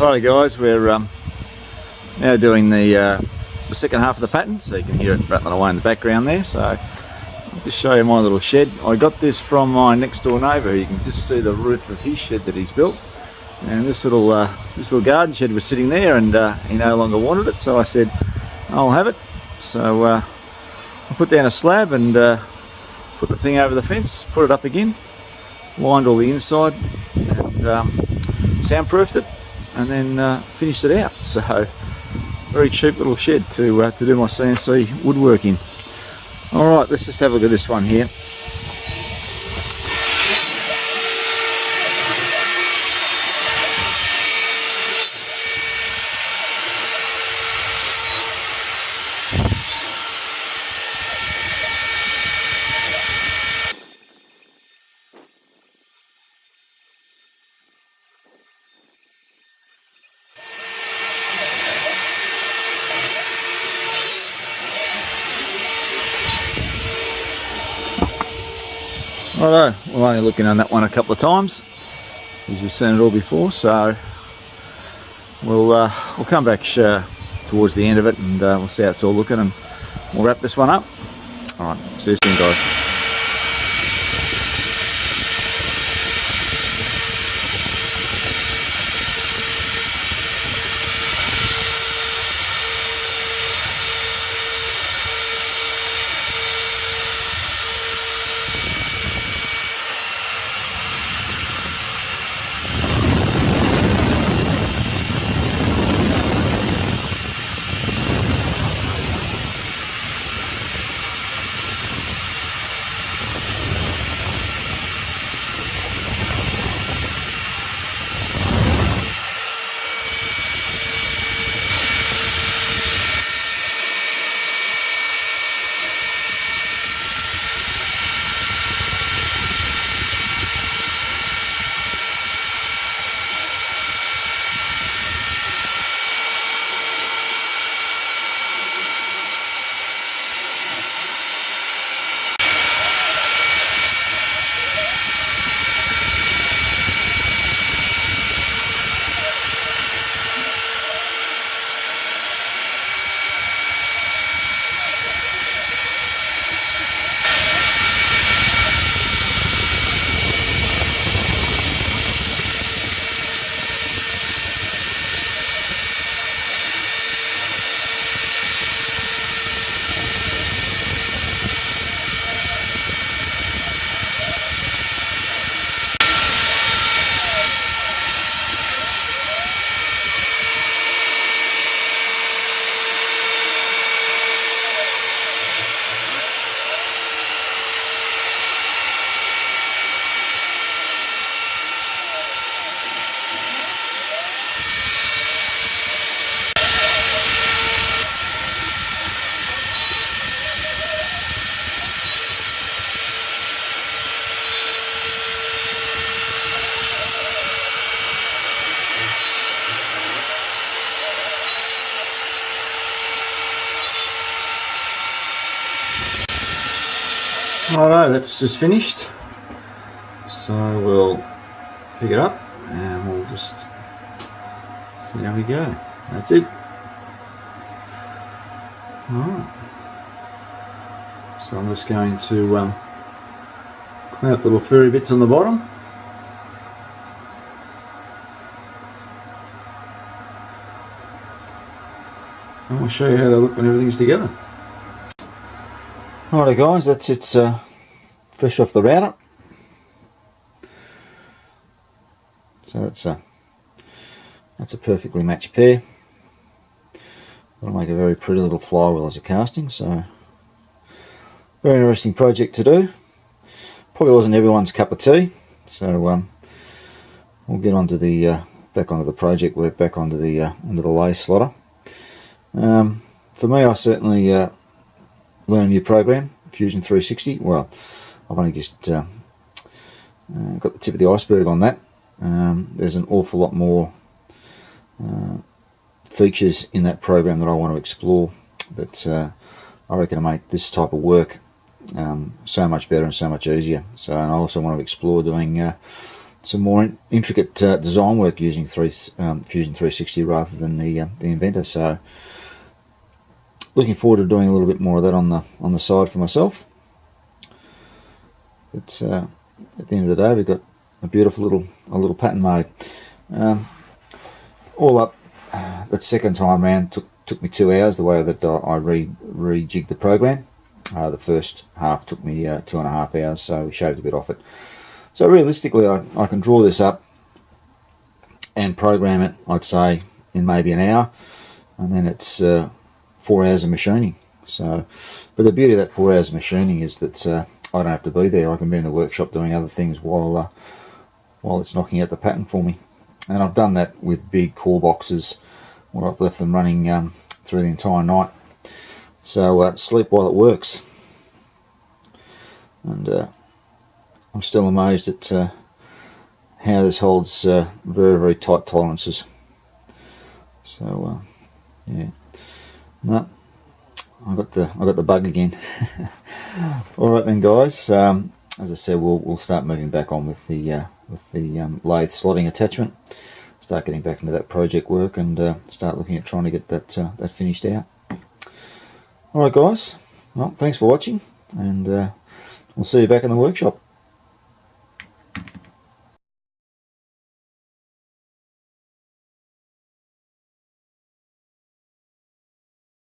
Righty guys, we're now doing the second half of the pattern, so you can hear it rattling away in the background there. So I'll just show you my little shed. I got this from my next door neighbour. You can just see the roof of his shed that he's built, and this little garden shed was sitting there, and he no longer wanted it, so I said I'll have it. So I put down a slab and put the thing over the fence, put it up again, lined all the inside, and soundproofed it, and then finished it out. So very cheap little shed to do my CNC woodworking. Alright, let's just have a look at this one here. Righto, we're only looking on that one a couple of times, as you've seen it all before, so we'll come back towards the end of it, and we'll see how it's all looking, and we'll wrap this one up. Alright, see you soon guys. Alright, that's just finished, so we'll pick it up and we'll just see how we go. That's it. Alright, so I'm just going to clean up the little furry bits on the bottom. And we'll show you how they look when everything's together. Alright guys, that's it, fresh off the router. So that's a perfectly matched pair. That'll make a very pretty little flywheel as a casting, so very interesting project to do. Probably wasn't everyone's cup of tea, so we'll get onto the back onto the project work, back onto the lathe slotter. For me, I certainly learn a new program, Fusion 360. Well, I've only just got the tip of the iceberg on that. There's an awful lot more features in that program that I want to explore that I reckon will make this type of work so much better and so much easier. So, and I also want to explore doing some more intricate design work using Fusion 360 rather than the Inventor. So looking forward to doing a little bit more of that on the side for myself. But at the end of the day, we've got a beautiful little pattern made. All up, that second time round took me 2 hours, the way that I rejigged the program. The first half took me 2.5 hours, so we shaved a bit off it. So realistically, I can draw this up and program it, I'd say, in maybe an hour, and then it's 4 hours of machining. So, but the beauty of that 4 hours of machining is that I don't have to be there. I can be in the workshop doing other things while it's knocking out the pattern for me. And I've done that with big core boxes where I've left them running through the entire night. So sleep while it works. And I'm still amazed at how this holds very, very tight tolerances. So yeah, no, I got the bug again. All right then, guys. As I said, we'll start moving back on with the lathe slotting attachment. Start getting back into that project work and start looking at trying to get that finished out. All right, guys. Well, thanks for watching, and we'll see you back in the workshop.